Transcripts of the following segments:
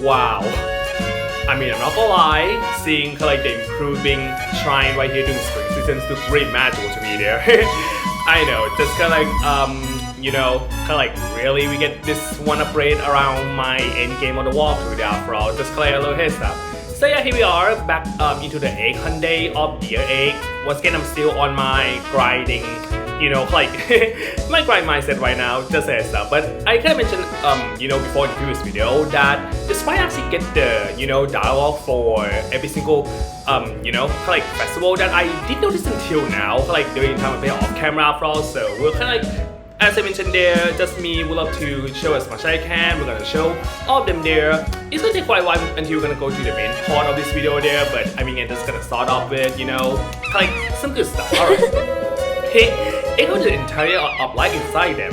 wow. I mean, I'm not gonna lie, seeing like the improving shrine right here during spring seasons look really magical to me there. I know, just kind of like, you know, kind of like really we get this one upgrade around my end game on the walkthrough there after all, just kind of a little heads up. So yeah, here we are back into the egg hunt day of Deer Egg. Once again, I'm still on my grinding, you know, like my grind mindset right now, just as up. But I kind of mentioned, you know, before in the previous video that the sprite actually get the, you know, dialogue for every single, you know, like festival that I did notice until now, like during time I play off camera after all. So we're kind of like, as I mentioned there, just me would love to show as much as I can. We're gonna show all of them there. It's gonna take quite a while until we're gonna go to the main part of this video there, but I mean, I'm just gonna start off with, you know, like some good stuff. Alright. It got the entire of light inside them.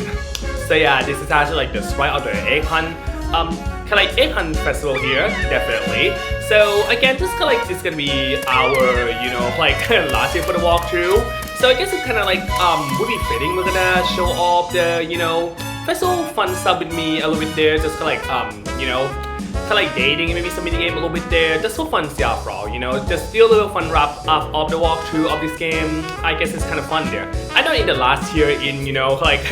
So yeah, this is actually like the sprite of the egg hunt, kind of like egg hunt festival here, definitely. So again, just kind of like this is gonna be our, you know, like last year for the walkthrough. So I guess it's kind of like would be fitting. We're gonna show off the, you know, festival fun stuff with me a little bit there, just kind of like you know, kind of like dating and maybe some mini game a little bit there, just for fun stuff, bro. You know, just do a little fun wrap up of the walkthrough of this game. I guess it's kind of fun there. I know in the last year in, you know, like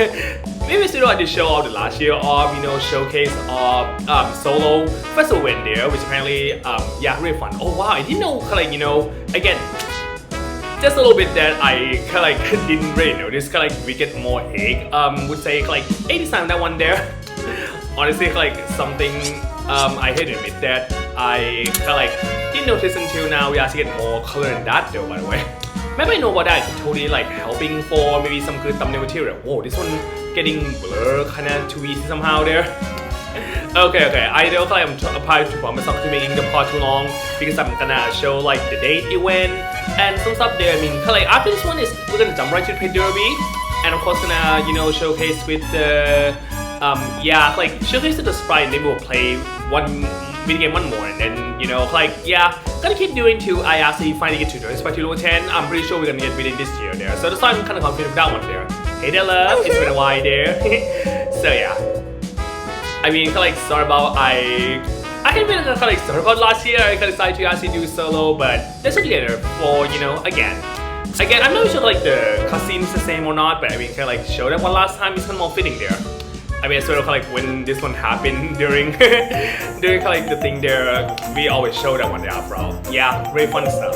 maybe still I did show off the last year of, you know, showcase of solo festival win there, which apparently yeah, really fun. Oh wow, I didn't know, kind of like, you know, again, just a little bit that I kind of like didn't really notice, kind of like we get more egg. Would say like 80% of that one there. Honestly, like something I hate to admit that I kind of like didn't notice until now. We actually get more color than that though, by the way. Maybe I know about that, it's totally like helping for maybe some good thumbnail material. Whoa, this one getting blur, kind of too easy somehow there. Okay, I know like I'm trying to promise not to making the part too long because I'm gonna show like the date event and some stuff there. I mean, kind of like after this one is we're gonna jump right to the derby, and of course gonna, you know, showcase with the yeah, like showcase to the sprite, and then we'll play one mini game one more, and then, you know, like yeah, gonna keep doing till I actually finally get to the sprite to level 10. I'm pretty sure we're gonna get within this year there, so that's why I'm kind of confident with that one there. Hey there, love, it's been a while there. So yeah, I mean, kind of like sorry about I can really kind of like sorry about last year. I kind of decided to actually do solo, but that's okay later for, you know, again, I'm not sure like the cutscene is the same or not, but I mean, kind of like show that one last time is kind of more fitting there. I mean, sort of like when this one happened during during kind of like the thing there, we always show that one there after all. Yeah, very fun stuff.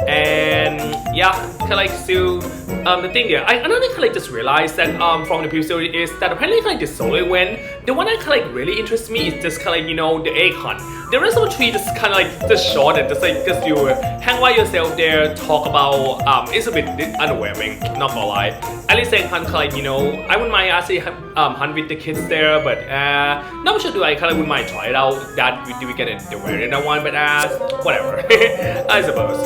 And yeah, kind of like still the thing there, I don't think I like just realized that from the previous story is that apparently like the solo event, the one that kind of like really interests me is just kind of like, you know, the egg hunt. The rest of the tree just kind of like just short and just like just you hang by yourself there, talk about it's a bit underwhelming, not gonna lie. At least egg hunt kind of like, you know, I wouldn't mind actually hunt with the kids there, but not sure do I kind of wouldn't mind try it out. That do we get the wear in that one, but whatever. I suppose.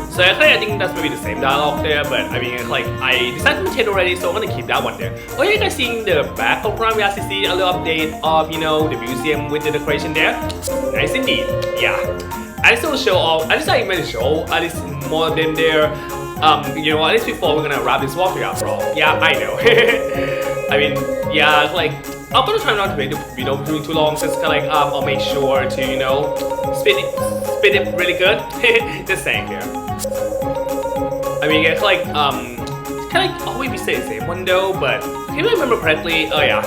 So I think that's maybe the same dialogue there, but I mean, like I decided to maintain already, so I'm gonna keep that one there. Oh yeah, you guys seeing the back of we actually see a little update of, you know, the museum with the decoration there. Nice indeed. Yeah. I just want to show off. I just like to show at least more of them there. You know, at least before we're gonna wrap this walkthrough after all. Yeah, I know. I mean, yeah, like I'm gonna try not to make the video between too long, so it's kind of like I'll make sure to, you know, spit it really good. Just saying here. I mean, it's like kind of always we say the same one though, but if I remember correctly, oh yeah,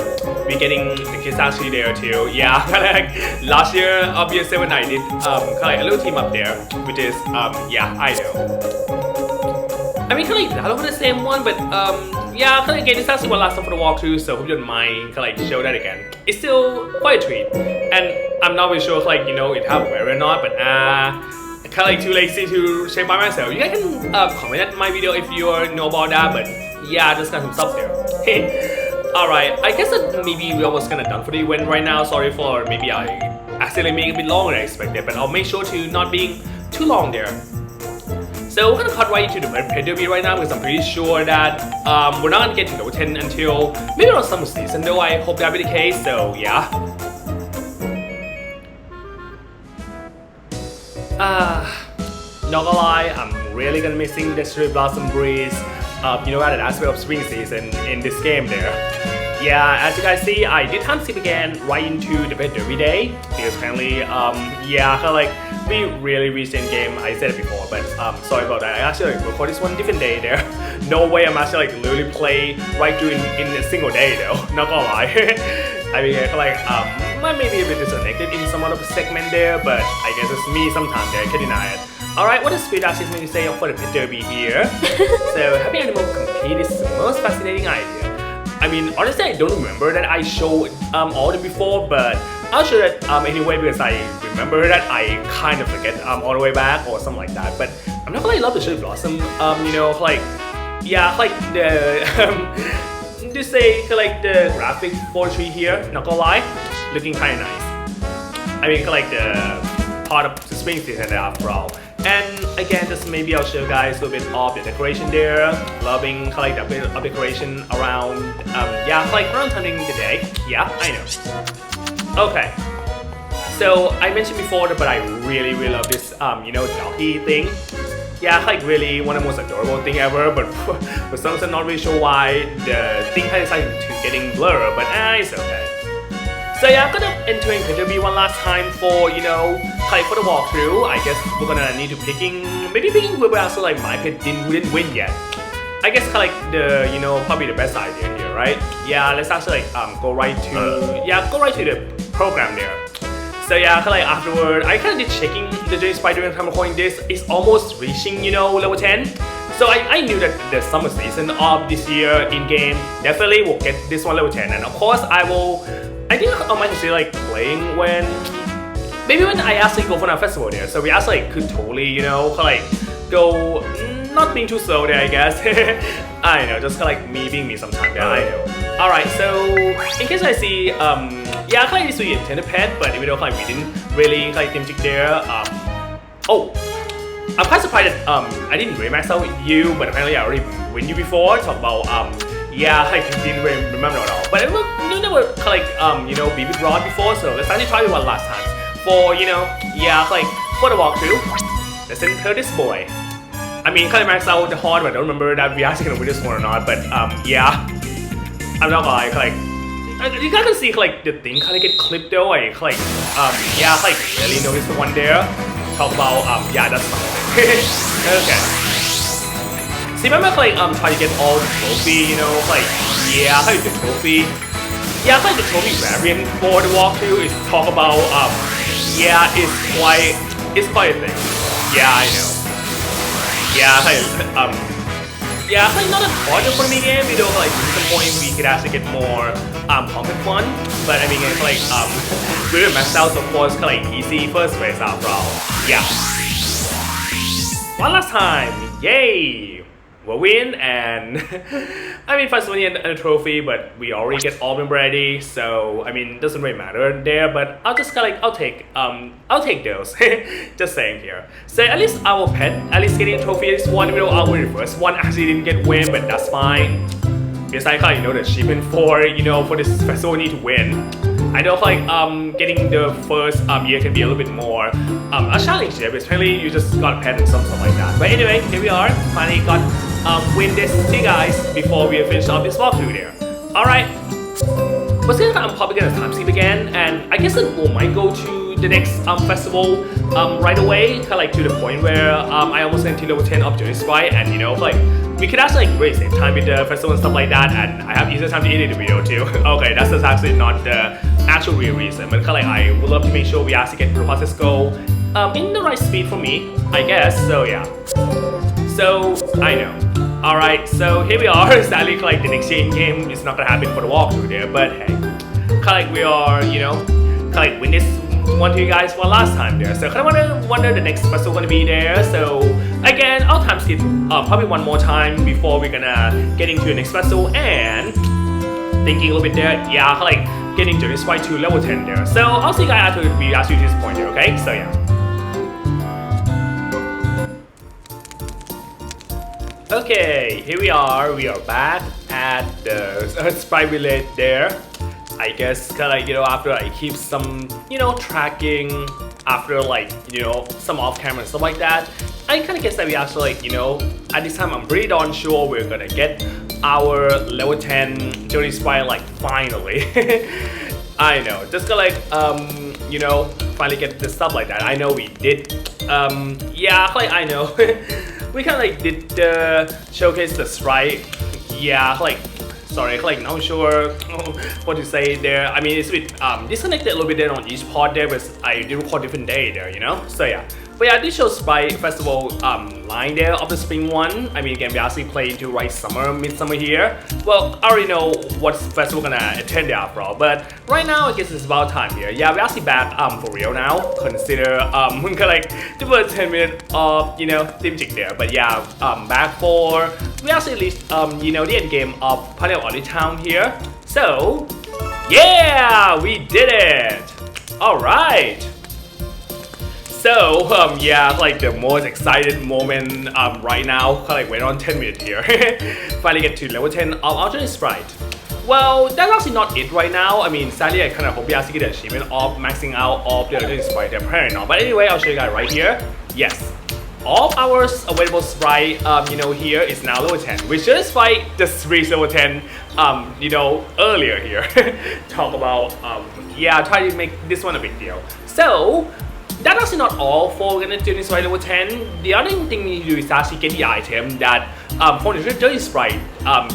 we're getting the kids actually there too. Yeah, kind of like last year of year 7 I did kind of like a little team up there, which is yeah, I know. I mean, kind of like not over the same one, but yeah, kind of again, it's actually one last time for the walkthrough, so hope you don't mind kind of like show that again. It's still quite a treat, and I'm not really sure if like, you know, it have wear or not, but kind of like too lazy to check by myself. You guys can comment at my video if you know about that, but yeah, just got some stuff there. Alright, I guess that maybe we're almost kind of done for the event right now. Sorry for maybe I accidentally made it a bit longer than I expected, but I'll make sure to not being too long there. So we're gonna cut right into the pay-per-view right now because I'm pretty sure that we're not gonna get to level 10 until maybe around summer season though. I hope that'll be the case, so yeah. Not gonna lie, I'm really gonna missing the Cherry Blossom Breeze, you know, at an aspect of spring season in this game there. yeah, as you guys see, I did time skip again right into the Pet Derby day because apparently, yeah, kinda like we really reached in game. I said it before, but sorry about that. I actually like, record this one different day there. No way I'm actually like literally play right through in a single day though. Not gonna lie. I mean, I feel like I may be a bit disconnected in some other segment there, but I guess it's me sometime there. I can't deny it. Alright, what does Sprites asks me to say for the Pet Derby here? So, happy animal complete is the most fascinating idea. I mean, honestly, I don't remember that I showed all of them before, but I'll show that anyway because I remember that I kind of forget all the way back or something like that. But I'm not gonna love the Cherry Blossom, you know, like, yeah, like the, just say, like the graphic for the tree here, not gonna lie, looking kind of nice. I mean, like the part of the spring season there after all. And again, just maybe I'll show you guys a little bit of the decoration there. Loving like the bit of decoration around, yeah, like around hunting today. Yeah, I know. Okay. So I mentioned before, but I really love this, you know, doggy thing. Yeah, like really one of the most adorable thing ever. But for some reason, not really sure why the thing kind of decided to getting blurred. But it's okay. So yeah, I'm gonna enter in Pet Derby one last time for, you know, like for the walkthrough. I guess we're gonna need to maybe picking whoever else like my pet didn't win yet. I guess kind of like the, you know, probably the best idea here, right? Yeah, let's actually like go right to the program there. So yeah, kind of like afterward, I kind of did checking the J Sprite during the time recording this. It's almost reaching, you know, level 10. So I knew that the summer season of this year in game definitely will get this one level 10, and of course I think I might consider like playing when I actually go for a festival there. So we actually could totally, you know, like go not being too slow there, I guess. I know, just kind of like me being me sometimes. Yeah, I know. All right, so in case I see, yeah, kind of this we intended pet, but we don't like we didn't really like thematic there. Oh, I'm quite surprised that I didn't really max out you, but apparently I already win you before. Talk about yeah, I didn't really remember at all. But we never like you know, BB Broad before, so let's actually try one last time. For, you know, yeah, like for the walkthrough. Let's enter this boy. I mean, kind of max out the horn, but I don't remember that we actually gonna win this one or not. But yeah, I'm not gonna like you gotta see like the thing kind of get clipped though. Like yeah, like really notice the one there. Talk about yeah, that's fine. Okay. See, remember like try to get all the trophy, you know, like yeah, like the trophy. Yeah, like the trophy variant for the walkthrough is talk about yeah, it's quite a thing. Yeah, I know. Yeah, like yeah, like not as hard for the game, you know, like at some point we could actually get more pumpkin fun. But I mean it's like we were messed out, so of course kinda like easy first race after all. Yeah. One last time, yay! We'll win, and I mean first winning a trophy, but we already get all of them ready, so I mean it doesn't really matter there. But I'll just kind of like I'll take those. Just saying here. So at least our pet at least getting a trophy is one, even though our first one actually didn't get win, but that's fine. Because I kind of know the achievement for, you know, for this festival need to win. I know like getting the first year can be a little bit more a challenge there, because apparently you just got a pet and something like that. But anyway, here we are, finally got win this to you guys before we finish off this walkthrough there. Alright. But since I'm probably gonna time skip again, and I guess we might go to the next festival right away, kinda like to the point where I almost went to level 10 of Journey Sprite, and you know, like we could actually like really save time with the festival and stuff like that, and I have easier time to edit the video too. Okay, that's just actually not the actual real reason, but kinda like I would love to make sure we actually get the process go in the right speed for me, I guess. So yeah. So I know. Alright, so here we are. Sadly, like the next year in game is not gonna happen for the walkthrough there, but hey, kinda like we are, you know, kinda like win this one to you guys one last time there. So kinda wonder the next festival gonna be there. So again, I'll time skip probably one more time before we're gonna get into the next festival, and thinking a little bit there, yeah, like getting Journey Sprite to level 10 there. So I'll see you guys after we actually to this point there, okay? So yeah. Okay, here we are back at the Sprite Village there. I guess kinda like, you know, after I keep some, you know, tracking after like, you know, some off camera and stuff like that, I kinda guess that we actually like, you know, at this time I'm pretty darn sure we're gonna get our level 10 Dirty Sprite like finally. I know, just to like you know, finally get the stuff like that. I know we did yeah, like I know we kind of like did showcase the sprite. Yeah, like sorry, like not sure what to say there. I mean, it's a bit disconnected a little bit there on each part there, but I did record different day there, you know. So yeah, but yeah, this shows Sprite Festival line there of the spring one. I mean, again, we actually play into right summer, midsummer here. Well, I already know what festival gonna attend there after all, but right now I guess it's about time here. Yeah, we're actually back for real now. Consider like the first 10 minutes of, you know, team chick there. But yeah, back for we actually reached you know, the end game of Part198 here. So yeah, we did it. All right. So yeah, like the most excited moment right now, like we're on 10 minutes here. Finally get to level 10 of alternate sprite. Well, that's actually not it right now. I mean, sadly, I kind of hope you actually get the achievement of maxing out of the alternate sprite there, apparently not. But anyway, I'll show you guys right here. Yes, all of our available sprite, you know, here is now level 10, which just like just reached level 10, you know, earlier here. Talk about yeah, try to make this one a big deal. So that's actually not all for gonna do this right level 10. The other thing we need to do is actually get the item that for the Dirty Sprite,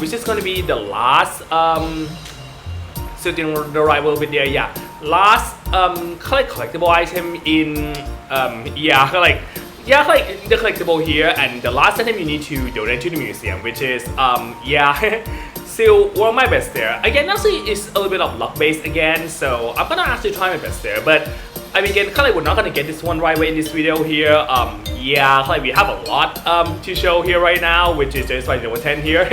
which is gonna be the last so the right word with there, yeah. Last collectible item in yeah, like the collectible here, and the last item you need to donate to the museum, which is yeah. Still one of my best there. Again, actually it's a little bit of luck based again, so I'm gonna actually try my best there, but I mean, again, kind of we're not gonna get this one right away in this video here. Yeah, like we have a lot to show here right now, which is just like level 10 here.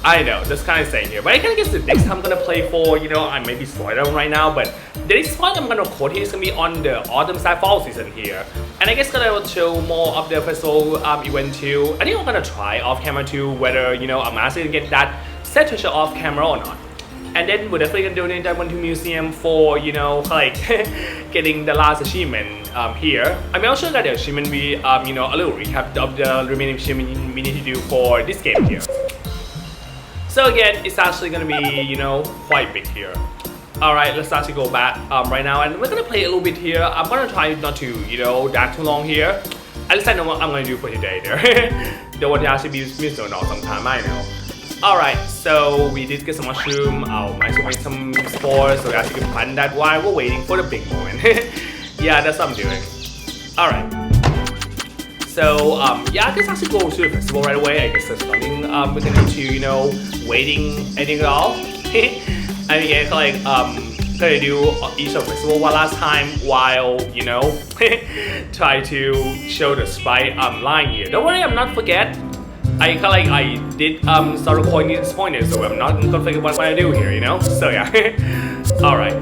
I know, just kind of saying here, but I kind of guess the next time I'm gonna play for, you know, I may be spoiling them right now, but the next one I'm gonna record here is gonna be on the autumn fall season here, and I guess gonna show more of the festival event too. I think I'm gonna try off camera too, whether, you know, I'm actually gonna get that set treasure off camera or not. And then we're definitely gonna donate that one to museum for, you know, like getting the last achievement here. I mean, I'll show you guys the achievement we, you know, a little recap of the remaining achievement we need to do for this game here. So again, it's actually gonna be, you know, quite big here. All right, let's actually go back right now, and we're gonna play a little bit here. I'm gonna try not to, you know, drag too long here. At least I know what I'm gonna do for today there. Don't want to actually be missed or not sometime, I know. Alright, so we did get some mushroom, might as well make some spores, so we actually can plant that while we're waiting for the big moment. Yeah, that's what I'm doing. Alright. So, yeah, I guess actually go to the festival right away. I guess there's nothing we're gonna need to, you know, waiting anything at all. I mean, yeah, like, gonna do each of the festival one last time while, you know, try to show the sprite line here. Don't worry, I'm not forget. I kind of like I did start recording at this point here, so I'm not gonna think about what I do here, you know. So yeah, all right.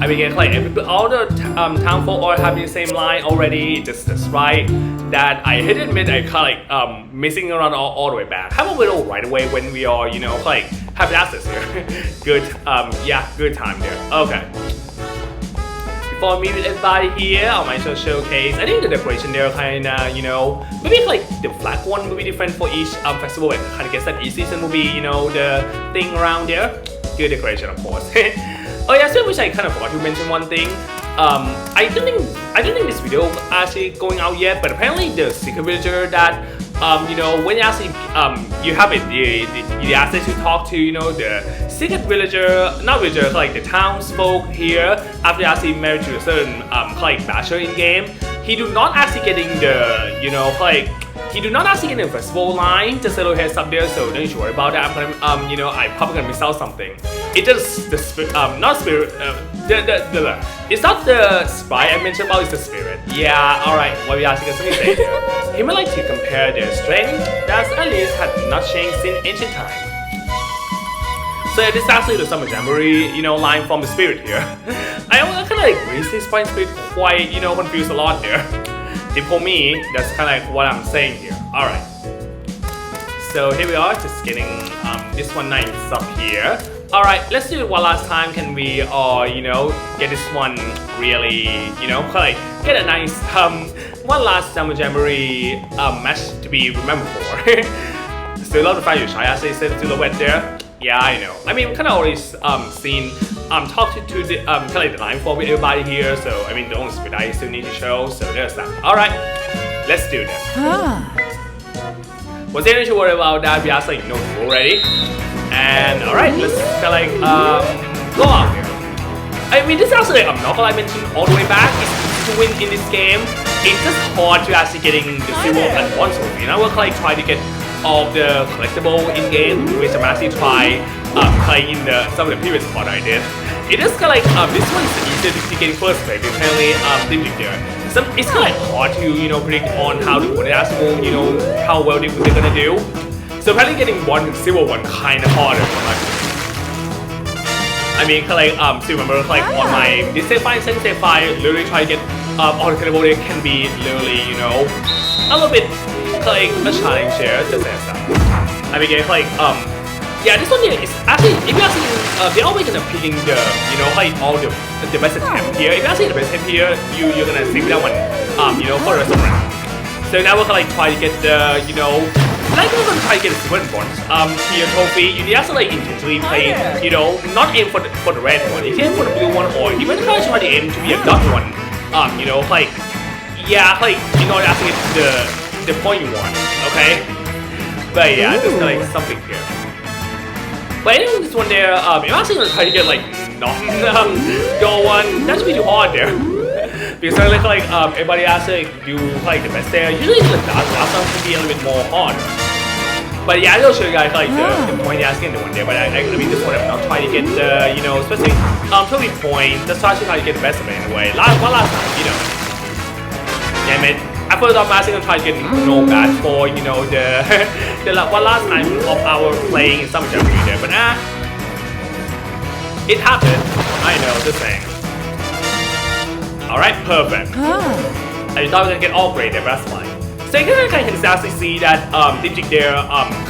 I mean, like all the town folk are having the same line already. Just the sprite that I had to admit I kind of like missing around all the way back. Have a little right away when we are, you know, like have access here. Good, yeah, good time there. Okay. For me with everybody here, I might just showcase. I think the decoration there kinda, you know, maybe like the flag one will be different for each festival, and kind of guess that each season will be, you know, the thing around there. Good decoration, of course. Oh yeah, so I wish I kind of forgot to mention one thing. I don't think this video actually going out yet, but apparently the secret villager that you know, when you actually you have it, the access to talk to, you know, the secret villager, not villager, like the townsfolk here, after actually married to a certain like bachelor in game, he do not actually getting the, you know, like he do not actually get the festival line. Just a little heads up there, so don't you worry about that. I'm gonna you know, I probably gonna miss out something. It just the spirit, not spirit, it's not the sprite I mentioned about, it's the spirit. Yeah, alright, what we actually gonna say here. He might like to compare their strength that at least had not changed since ancient time. So yeah, this is actually the Summer Jamboree, you know, line from the spirit here. I kind of like raise this sprite spirit quite, you know, confused a lot there. For me, that's kind of like what I'm saying here. Alright. So here we are, just getting this 190 stuff here. Alright, let's do it one last time. Can we, you know, get this one really, you know, like get a nice, one last Summer Jamboree match to be remembered for. still love the fact you try as I said silhouette there. Yeah, I know. I mean, kind of always seen talked to the kind of like the line for with everybody here. So I mean, the only speed I still need to show. So there's that. All right, let's do this. Was there anything to worry about that? We actually know already. And all right, let's kind of like go out here. I mean, this is actually I'm not gonna mention all the way back. It's to win in this game. It's just hard to actually getting the silver and one trophy. And I will like try to get all the collectible in game, which I'm actually try playing in some of the previous part I did. It is kind of like this one's easier to get first play. Apparently, there. It's kind of like hard to predict on how the opponent has to go, how well they're gonna do. So apparently getting one silver one kind of harder. I mean, kind of like still remember like on my this save file, second save file, literally try to get all the collectible. It can be literally a little bit like a challenge here. Just as that. I mean, like yeah, this one here is actually if you actually they're always gonna picking the like all the best attempt here. If you actually the best attempt here, you're gonna save that one for the rest of the round. So now we're gonna like try to get the like we're gonna try to get the silver bronze tier trophy. You need to like intentionally play not aim for the red one. You can aim for the blue one, or even try to aim to be a dark one. Like yeah, like actually get the point you want. Okay, but yeah, just like something here. But anyway, this one there, I'm actually gonna try to get like go one. That should be too hard there. Because I like everybody actually do like the best there. Usually the last one can be a little bit more hard. But yeah, I'll show you guys like the point you're asking the one there. But I mean this one I'm not trying to get the especially trophy point. Just try to get the best of it anyway. One last time, Yeah, man. I first I'm actually gonna try to get no bad for the one last time of our playing in some Japanese there, but it happened. I know, just saying. Alright, perfect. I thought we were gonna get all great there, but that's fine. So you can actually see that Digit there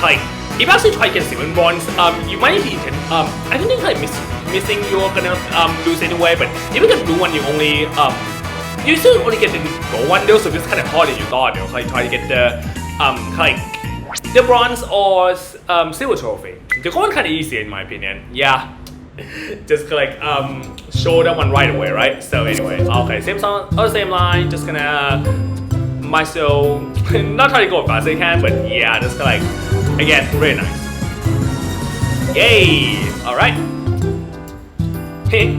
like if you actually try to get 7 bronze, you might need to I don't think like missing you're gonna lose anyway, but if you get blue one you only you still only get the gold one though, so it's kind of hard as you thought. Like try to get the like the bronze or silver trophy. The gold one kind of easy in my opinion. Yeah, just like show that one right away, right? So anyway, okay, same song, same line. Just gonna myself not try to go as fast as I can, but yeah, just like again, very nice. Yay! All right. Okay.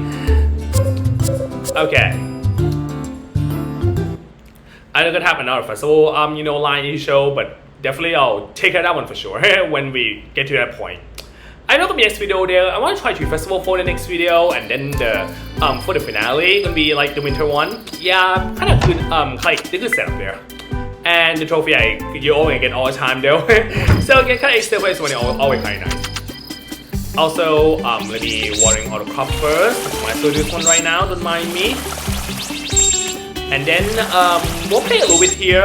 I don't gonna have another festival, line you show, but definitely I'll take care of that one for sure when we get to that point. I know gonna be next video there. I want to try 3 festival for the next video, and then the for the finale gonna be like the winter one. Yeah, kind of good, like the good setup there. And the trophy you always get all the time though. So get kind of extra ways when it's always kind of nice. Also, let me watering all the crop first. I might still do this one right now. Don't mind me. And then we'll play a little bit here.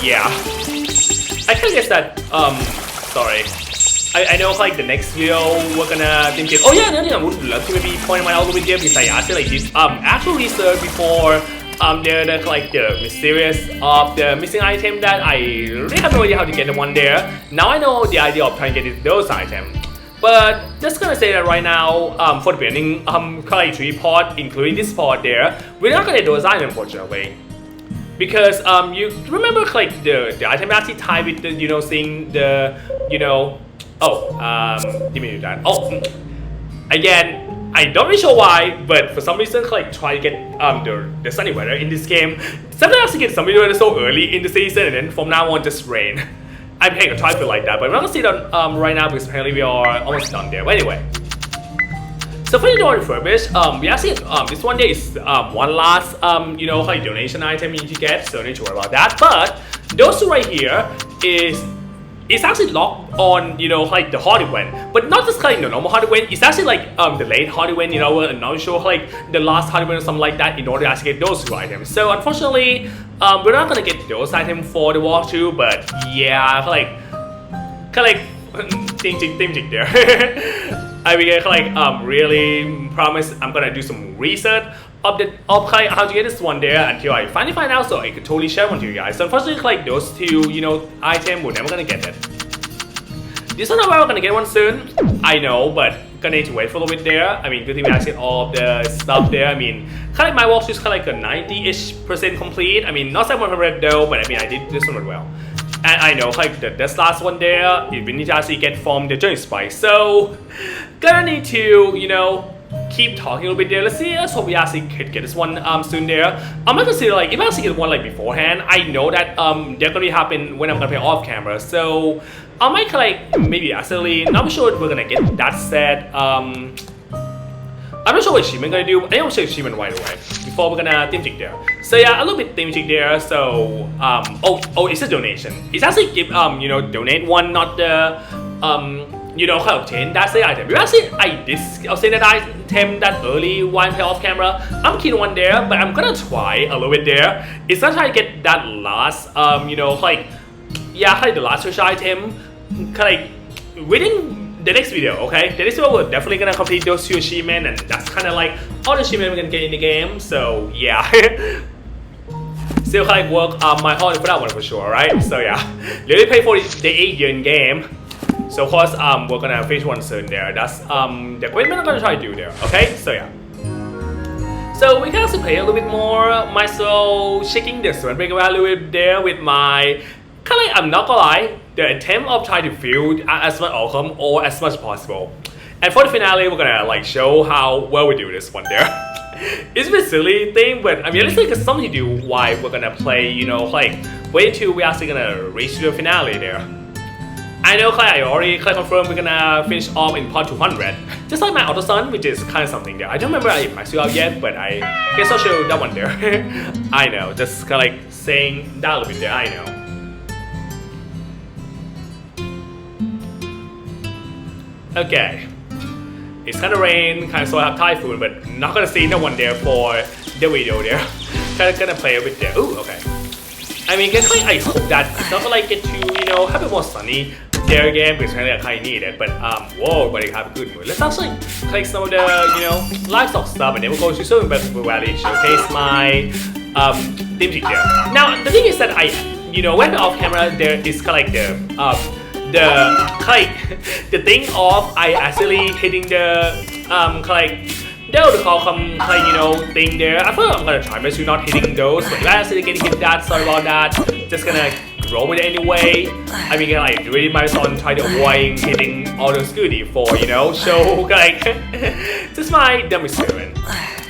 Yeah, I kind of guess that. Sorry, I know like the next video we're gonna think it. Oh yeah, another thing I would love to maybe point out a little bit there because I actually like this actual research before the like the mysterious of the missing item that I really have no idea how to get the one there. Now I know the idea of trying to get those items. But just gonna say that right now, for the beginning, like 3 part, including this part there, we're not gonna get those items unfortunately. Because you remember like the item actually tied with the seeing the give me that. Oh, again, I don't really sure why, but for some reason like try to get the sunny weather in this game. Sometimes you get sunny weather so early in the season, and then from now on just rain. I'm paying a try to like that, but we're not gonna see that right now because apparently we are almost done there. But anyway, so for the door refurbish, we actually this one there is one last like donation item you need to get, so don't need to worry about that. But those 2 right here it's actually locked on like the hard event, but not just like the normal hard event. It's actually like the late hard event, I'm not sure like the last hard event or something like that in order to actually get those 2 items. So unfortunately, we're not gonna get those items for the walkthrough, but yeah, kind of like thing there. I will like really promise I'm gonna do some research of like how to get this one there until I finally find out, so I could totally share one to you guys. So unfortunately, like those 2 items, we're never gonna get it. This one we're gonna get one soon. I know, but gonna need to wait for a little bit there. I mean, good thing we actually get all of the stuff there. I mean, kind of like my walkthrough is kind of like a 90-ish% complete. I mean, not 700 though, but I mean, I did this one well. And I know, like this last one there, we need to actually get from the journey sprite. So, gonna need to, you know, keep talking a little bit there. Let's see. Let's hope we actually could get this one soon there. I'm not gonna say like if I actually get one like beforehand, I know that they're gonna happen when I'm gonna play off camera. So I might like maybe accidentally. Not sure if we're gonna get that set. I'm not sure what achievement gonna do. I think I'll show achievement right away before we're gonna theme jig there. So yeah, a little bit theme jig there. So oh, it's a donation. It's actually give you know, donate one, not the you know, kind of obtain that same item. Because actually I'll say that item that early one play off camera. I'm keen on one there, but I'm gonna try a little bit there. It's gonna try to get that last you know, like yeah, like the last treasure item, kind of like within the next video. Okay, the next video we're definitely gonna complete those 2 achievements, and that's kind of like all the achievements we're gonna get in the game. So yeah. Still kind of work my heart for that one for sure, right? So yeah, let me pay for the 8-year in game. So of course we're gonna finish one soon there. That's the equipment I'm gonna try to do there. Okay, so yeah. So we can also play a little bit more. Myself shaking the strength breaker value with there with my kind of like, I'm not gonna lie, the attempt of trying to fill as much outcome or as much as possible. And for the finale, we're gonna like show how well we do this one there. It's a bit silly thing, but I mean, it's like something to do why we're gonna play, you know, like wait until we're actually gonna reach the finale there. I know I already confirmed we're gonna finish off in part 200, just like my auto sun, which is kind of something there. I don't remember if I still out yet, but I guess I'll show that one there. I know, just kind of like saying that a little bit there, I know. Okay, it's kind of rain, kind of sort of have typhoon, but not gonna see no one there for the video there. Kind of gonna play a bit there. Ooh, okay. I mean, guess like I hope that it's not gonna like get to, you know, have it more sunny there again, because I kind of need it. But whoa, but it have a good mood. Let's actually take some of the, you know, livestock stuff, and then we'll go to Swimming Valley, showcase my theme jig there. Now the thing is that you know, when off camera there is kind of like the thing of I actually hitting the kind of like the call like, you know, thing there. I thought I'm gonna try my best to not hitting those, but if I actually getting hit that, sorry about that. Just gonna roll with it anyway. I mean, like really my son try to avoid hitting all those goodies for, you know, show like just my dumb experiment.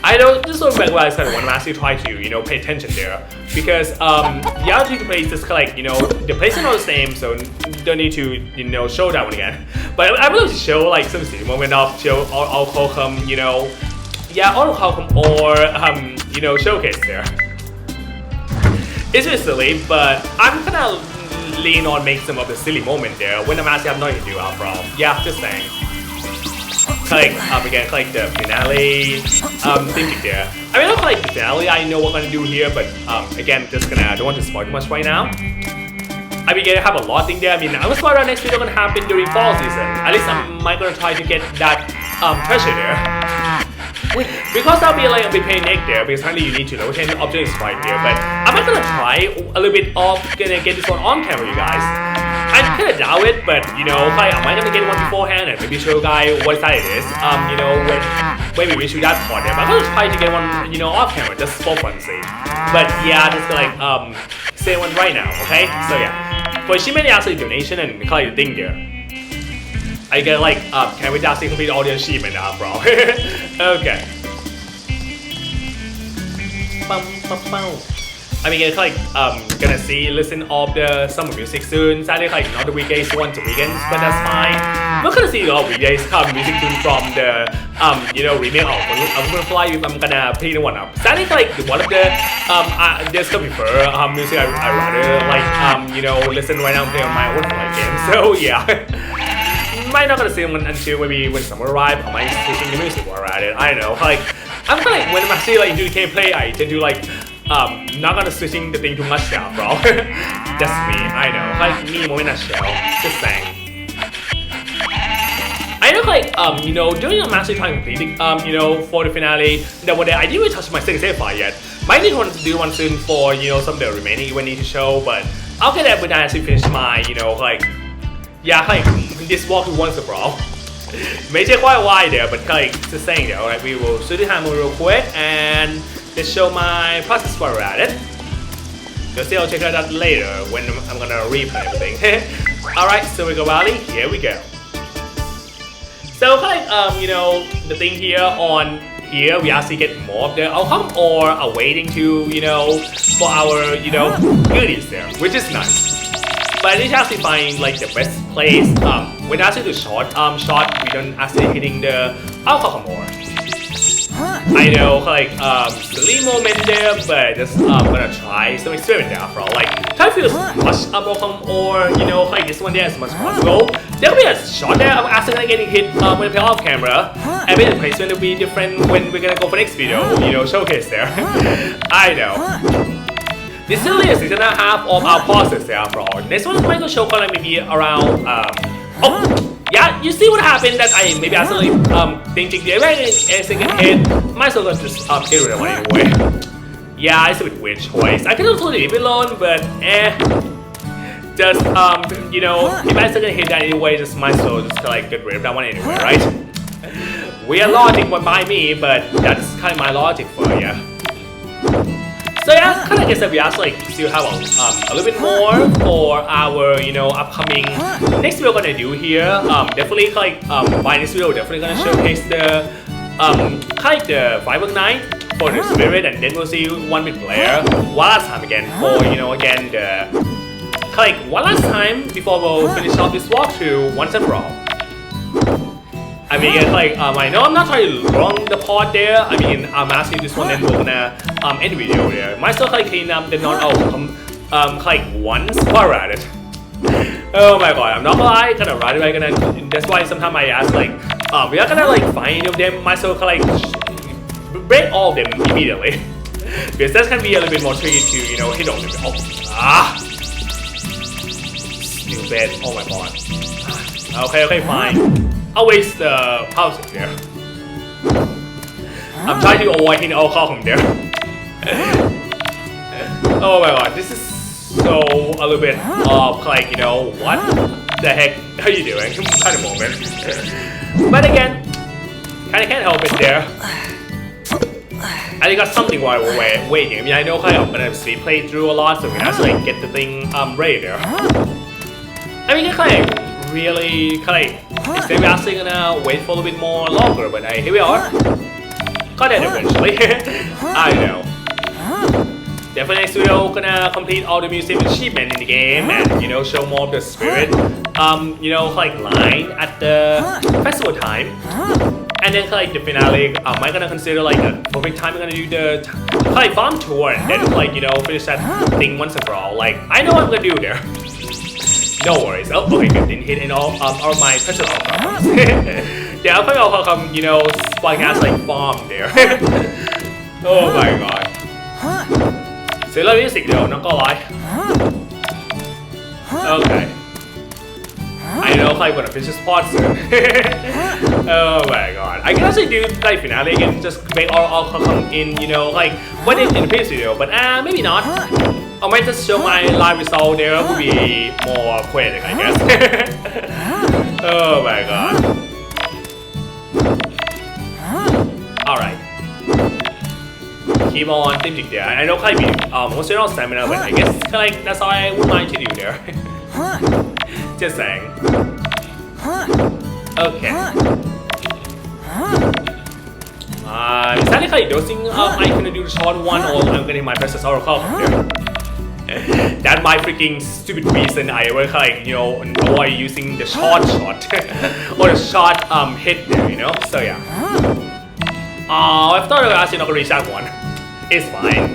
I don't just sort of realize that when I'm actually trying to, you know, pay attention there, because the other two plays just kind of like, you know, the plays are not the same, so don't need to, you know, show that one again. But I would like to show like some silly moment of show all Qualcomm, you know, yeah, all Qualcomm or you know, showcase there. It's a bit silly, but I'm gonna lean on make some of the silly moment there when I'm actually have nothing to do after all. Yeah, just saying. Like again, like the finale thing there. I mean, not like the finale. I know what I'm gonna do here, but again, just gonna, I don't want to spoil too much right now. I mean, gonna have a lot of thing there. I mean, I'm gonna spoil our next video gonna happen during fall season. At least I might gonna try to get that treasure there. Because I'll be like a bit pain neck there, because apparently you need to know change the object sprite here. But I'm not gonna try a little bit of gonna get this one on camera, you guys. I kind of doubt it, but you know, like, am I gonna get one beforehand and maybe show you guys what side it is? You know, when we reach that part there. But I'm gonna try to get one, you know, off camera just for fun sake. But yeah, just gonna like say one right now, okay? So yeah, for achievement, actually donation and collect the thing there. I get like can we actually complete all the achievement now, bro? Okay. I mean, it's like gonna see, listen of the summer music soon. Sadly, like not the weekdays, once a weekend, but that's fine. We're gonna see all weekdays music soon from the you know, remake of I'm gonna fly if I'm gonna play the one up. Sadly, like one of the just gonna prefer music I rather like you know, listen right now and play on my own like game. So yeah. Might not gonna see them until maybe when summer arrives. I might switching the music while at it. I don't know. Like I'm kind of like when I actually like do the gameplay, I tend to like not gonna switching the thing too much now, bro. That's me. I know. Like me, in a nutshell. Just saying. I know, like you know, during the master trying completing you know, for the finale, that one day I didn't really touch my second save file yet. Might need to do one soon for, you know, some of the remaining event need to show, but I'll get that when I actually finish my, you know, like yeah, like this walkthrough once and for all. May take quite a while there, but like just saying there, alright, we will shoot the hammer real quick and just show my process while we're at it. You'll see I'll check that out later when I'm gonna replay everything. Alright, so we go Valley, here we go. So like you know, the thing here on here we actually get more of the outcome or are waiting to, you know, for our, you know, goodies there, which is nice. But I did actually find like the best place when actually do shot we don't actually hitting the alcohol more. I know like silly moment there, but just gonna try some experiment there after all. Like try to feel as much alcohol or you know like this one there as much as possible. There will be a shot there I'm actually gonna getting hit when I play off camera. And maybe the placement will be different when we're gonna go for next video, you know, showcase there. I know. This is only a season and a half of our process there after all. Next one is going to show like maybe around oh yeah, you see what happened that I maybe actually thinking the event is a second hit. Might as well just get rid of it anyway. Yeah, it's a bit weird choice. I can also leave it alone, but just you know, if I second hit that anyway, just might as well just like get rid of that one anyway, right? Weird logic by me, but that's kind of my logic for you. So yeah, kind of guess that we actually like still have a little bit more for our, you know, upcoming next video we're gonna do here. Definitely like by this video, definitely gonna showcase the kind of the 519 for the spirit, and then we'll see one with Blair one last time again for, you know, again the like one last time before we'll finish off this walkthrough once and for all. I mean, again, like, I know I'm not trying to run the pod there. I mean, I'm asking this one, then we're gonna end the video there. Might still like clean up the non-outcome like once while we're at it. Oh my god, I'm not gonna lie, kind of right away gonna. That's why sometimes I ask like, we are gonna like find any of them. Might still like break all of them immediately because that's gonna be a little bit more tricky to, you know, hit on them. Oh, stupid. Oh my god. Okay, fine. I'll waste the pause there. I'm trying to avoid hitting alcohol from there. Oh my god, this is so a little bit of like, you know, what the heck are you doing? Kind of moment. But again, kinda can't help it there. I got something while we're waiting. I mean, I know I'm gonna speed play through a lot, so we can actually like, get the thing ready there. I mean, kind of really kind of we're actually gonna wait for a little bit more longer, but here we are. Got it eventually. I know. Definitely next video gonna complete all the museum achievement in the game and, you know, show more of the spirit you know, like line at the festival time. And then like the finale, am I gonna consider like a perfect time I'm gonna do the like farm tour and then like, you know, finish that thing once and for all. Like I know what I'm gonna do there. No worries. Oh, okay, good. Didn't hit in all my personal outcomes. Yeah, I'll probably outcome, you know, spawning as like farm there. Oh my god. So let music though, not gonna lie. Okay. I know if I'm gonna finish this part soon. Oh my god. I can actually do like finale again, just make all come in, you know, like what they did in the previous video, but maybe not. I might just show my live result there, would be more quick, I guess. Oh my god. Alright. Keep on thinking there. I know kind of most general stamina, but I guess like that's all I would mind to do there. Just saying. Okay. Is that like dosing I gonna do the short one or I'm getting my precious oracle from there? That's my freaking stupid reason I ever like, you know, avoid using the short or the short hit there, you know? So yeah. I thought I was actually not gonna reach that one. It's fine.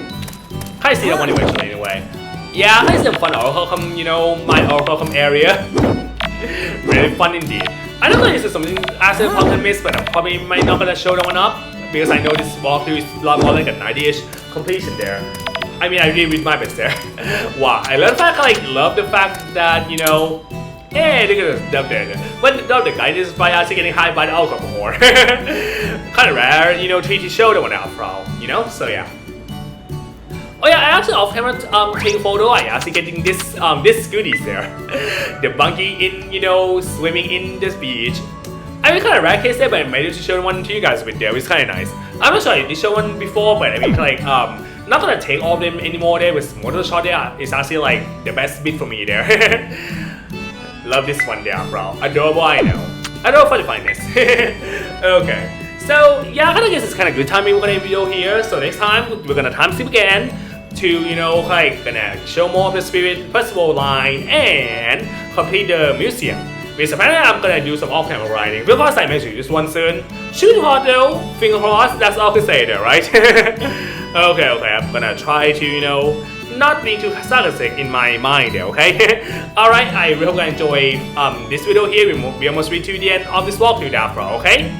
I see that one eventually anyway. Yeah, I see fun oracle, you know, my oracle area. Really fun indeed. I don't know if this is something as a content miss, but I probably might not gonna show that one up because I know this walkthrough is a lot more like a 90-ish completion there. I mean, I really did my best there. Wow, I love the fact, love the fact that, you know, hey, look at this dub there. But the guy is by actually getting high by the alcohol more. Kind of rare, you know, to show that one out from, you know, so yeah. Oh yeah, I actually off camera take a photo. I actually getting this goodies there, the monkey in swimming in this beach. I mean, kind of rare case there, but I made it to show one to you guys with there. It's kind of nice. I'm not sure I did show one before, but I mean like not gonna take all of them anymore there with motor shot there. It's actually like the best bit for me there. Love this one there, bro. Adorable, I know. Adorable for the finest. Okay. So yeah, I kind of guess it's kind of good timing we're gonna video here. So next time we're gonna time skip again to like gonna show more of the Spirit festival line and complete the museum. Because apparently I'm gonna do some off-camera writing. Because I mentioned this one soon. Shooting hard though, finger crossed. That's all I can say there, right? Okay. I'm gonna try to not being too sarcastic in my mind there, okay? Alright, I really hope you enjoy this video here. We almost reached to the end of this walkthrough now, bro, okay?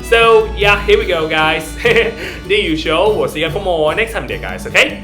So yeah, here we go guys. The usual, we'll see you for more next time there guys, okay?